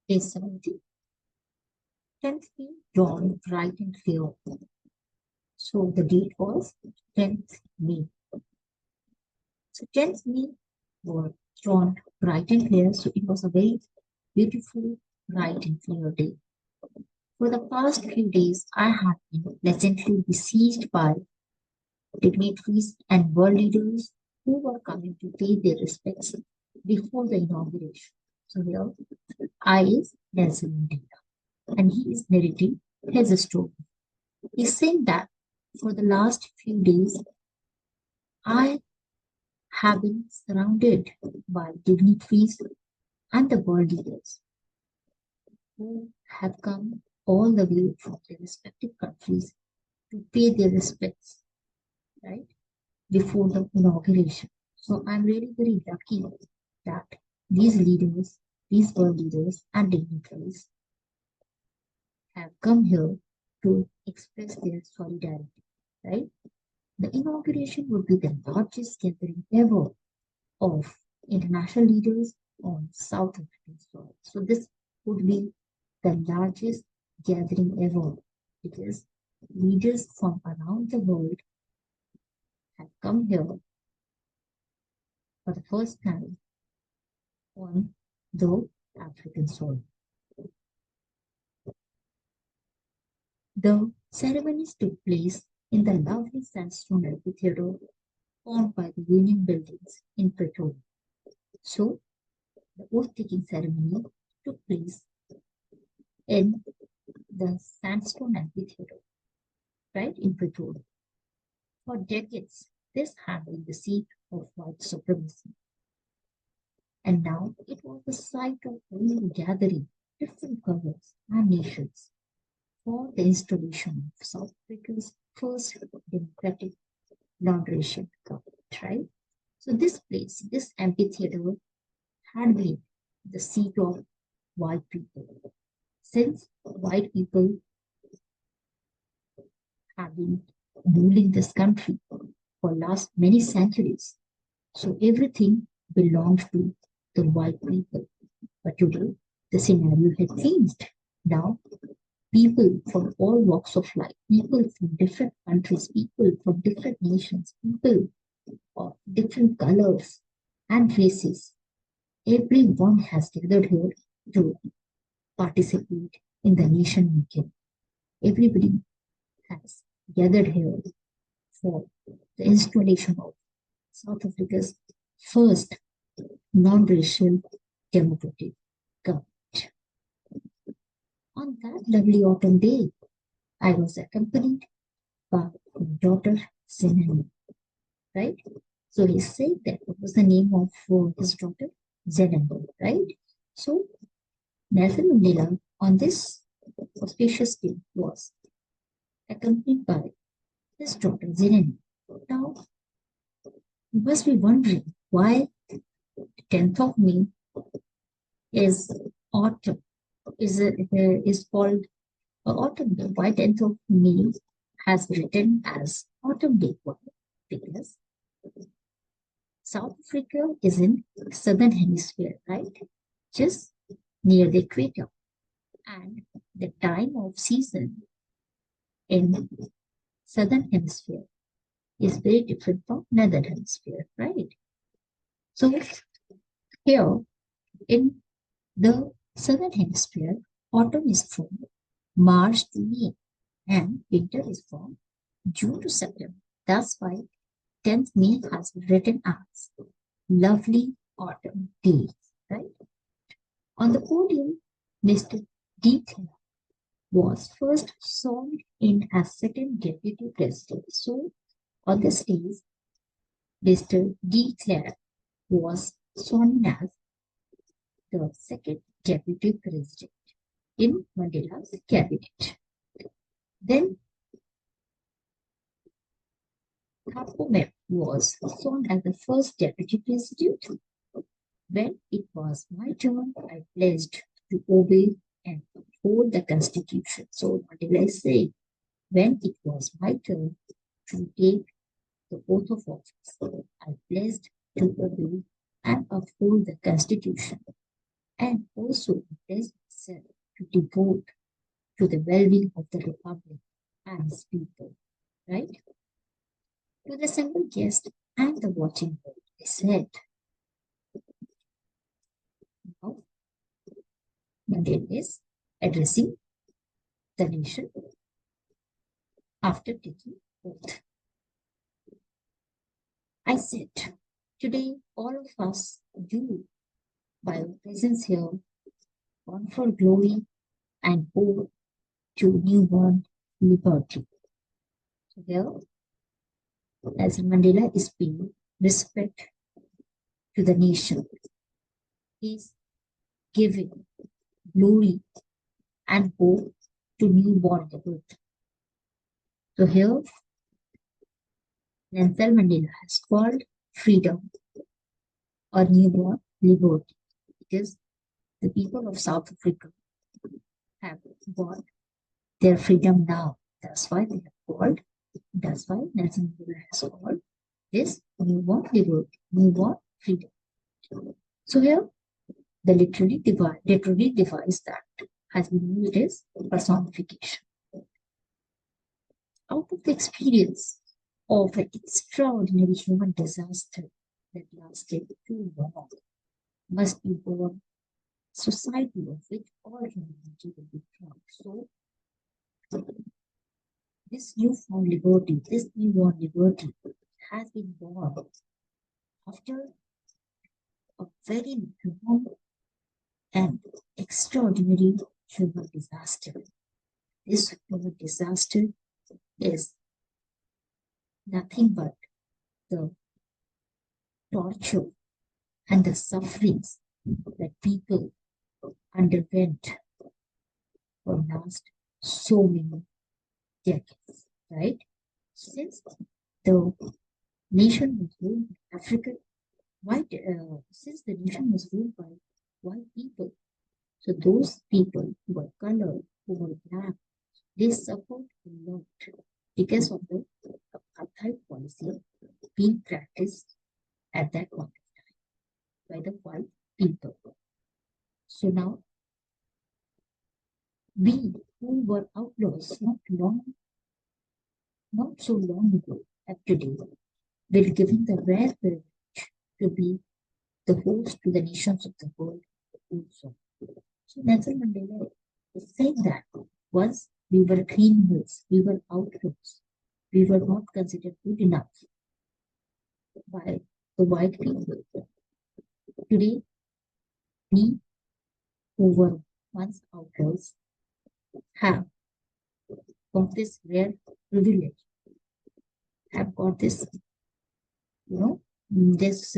is 17. 10th May, dawn bright and clear. So the date was 10th May. So 10th May was dawn bright and clear. So it was a very beautiful, bright and clear day. For the past few days, I have been pleasantly besieged by dignitaries and world leaders who were coming to pay their respects before the inauguration. So here, I is Nelson Mandela, and he is narrating his story. He's saying that for the last few days, I have been surrounded by dignitaries and the world leaders who have come all the way from their respective countries to pay their respects, right, before the inauguration. So I'm really very lucky that these leaders, these world leaders and dignitaries have come here to express their solidarity, right? The inauguration would be the largest gathering ever of international leaders on South African soil. So this would be the largest gathering ever because leaders from around the world have come here for the first time on the African soil. The ceremonies took place in the lovely sandstone amphitheater formed by the Union Buildings in Pretoria. So, the oath-taking ceremony took place in the sandstone amphitheater, right, in Pretoria. For decades, this had been the seat of white supremacy. And now it was the site of real gathering different colors and nations for the installation of South Africa's first democratic non-racial government, right? So this place, this amphitheater, had been the seat of white people. Since white people have been ruling this country for last many centuries, so everything belonged to the white people. But today, the scenario had changed. Now, people from all walks of life, people from different countries, people from different nations, people of different colors and races, everyone has gathered here to participate in the nation making. Everybody has gathered here for the installation of South Africa's first non-racial democratic government. On that lovely autumn day, I was accompanied by my daughter Zenani, right? So he said that what was the name of his daughter? Zenani, right? So Nelson Mandela on this auspicious day was accompanied by his daughter Zenani. Now, you must be wondering why 10th of May is autumn, is called autumn day. Why 10th of May has written as autumn day? Why? Because South Africa is in southern hemisphere, right? Just near the equator. And the time of season in southern hemisphere is very different from northern hemisphere, right? So here in the southern hemisphere, autumn is from March to May and winter is from June to September. That's why 10th May has written as lovely autumn day, right? On the podium, Mr. D.A.V.Public was first sworn in as second deputy president. So on the stage, Mr. D.A.V.Public was sworn in as the second deputy president in Mandela's cabinet. Then D.A.V.Public was sworn as the first deputy president. When it was my turn, I pledged to obey and uphold the constitution. So Mandela is saying, when it was my turn to take the oath of office, I pledged to obey and uphold the constitution. And also pledged himself to devote to the well-being of the Republic and its people, right? To the assembled guest and the watching world, they said, now Mandela is addressing the nation after taking oath. I said, today all of us, you, by your presence here, confer glory and hope to newborn liberty. So here, Nelson Mandela is paying respect to the nation. He's giving glory and hope to newborn liberty. So here, Nelson Mandela has called freedom or newborn liberty because the people of South Africa have got their freedom now. That's why they have called, that's why Nelson Mandela has called this newborn liberty, newborn freedom. So here, the literary device that has been used is personification. Out of the experience of an extraordinary human disaster that lasted too long, must be born society of which all humanity will be proud. So this newfound liberty, this newborn liberty has been born after a very long and extraordinary human disaster. This human disaster is nothing but the torture and the sufferings that people underwent for last so many decades, right? Since the nation was ruled by since the nation was ruled by white people, so those people who were colored, who were black, they suffered a lot because of the apartheid policy being practiced at that point of time by the white people. So now we who were outlaws not so long ago, and today, will given the rare privilege to be the host to the nations of the world also. So Nelson Mandela is saying that once we were criminals, we were outlaws, we were not considered good enough by the white people. Today, we who were once outlaws have got this rare privilege, have got this, this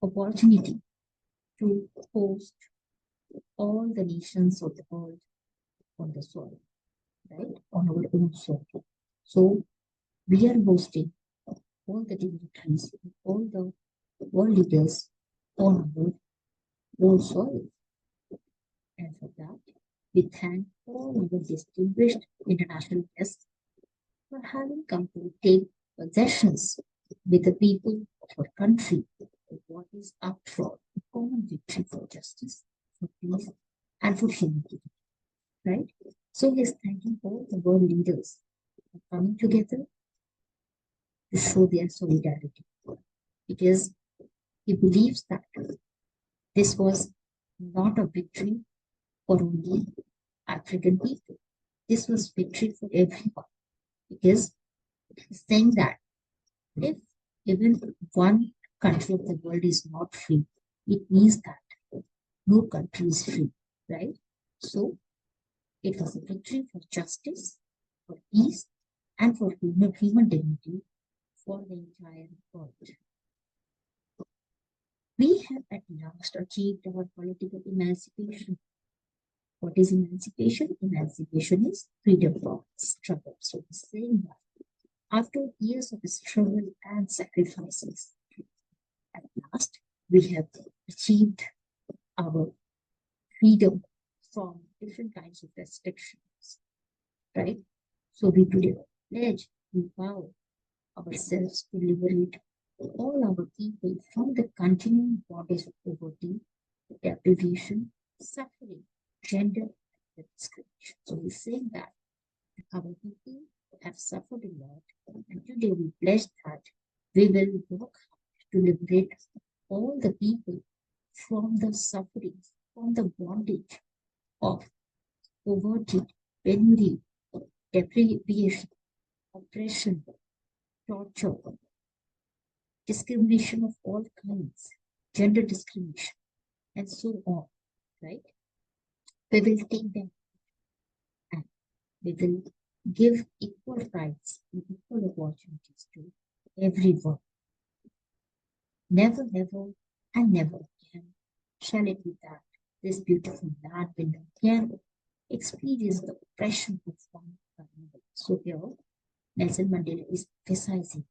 opportunity to host all the nations of the world on the soil, right? On our own soil. So we are hosting all the dignitaries, all the world leaders on our own soil. And for that, we thank all our distinguished international guests for having come to take possessions with the people of our country of what is up for a common victory for justice, for peace, and for humanity. Right? So he's thanking all the world leaders for coming together to show their solidarity. Because he believes that this was not a victory for only African people. This was victory for everyone. Because he's saying that if even one country of the world is not free, it means that no country is free, right? So it was a victory for justice, for peace, and for human dignity for the entire world. We have at last achieved our political emancipation. What is emancipation? Emancipation is freedom from struggle. So he's saying that after years of struggle and sacrifices, at last we have achieved our freedom from different kinds of restrictions, right? So we today pledge, we vow ourselves to liberate all our people from the continuing bondage of poverty, deprivation, suffering, gender discrimination. So he's saying that our people have suffered a lot, and today we pledge that we will work hard to liberate all the people from the sufferings, from the bondage of poverty, penury, deprivation, oppression, torture, discrimination of all kinds, gender discrimination, and so on, right? We will take them and we will give equal rights and equal opportunities to everyone. Never, never, and never again shall it be that this beautiful land will again experience the oppression of one another. So here, Nelson Mandela is emphasizing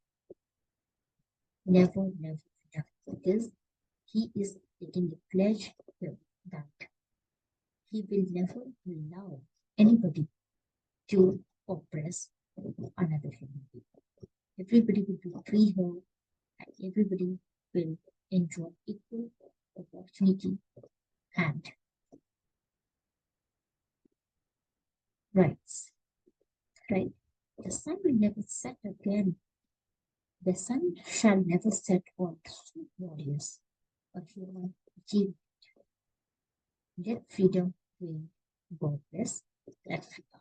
never, never, never, because he is taking a pledge here that he will never allow anybody to oppress another human being. Everybody will be free here and everybody will enjoy equal opportunity and rights. Right? The sun will never set again. The sun shall never set on two warriors, a human achievement. Let freedom reign. God bless. Let freedom.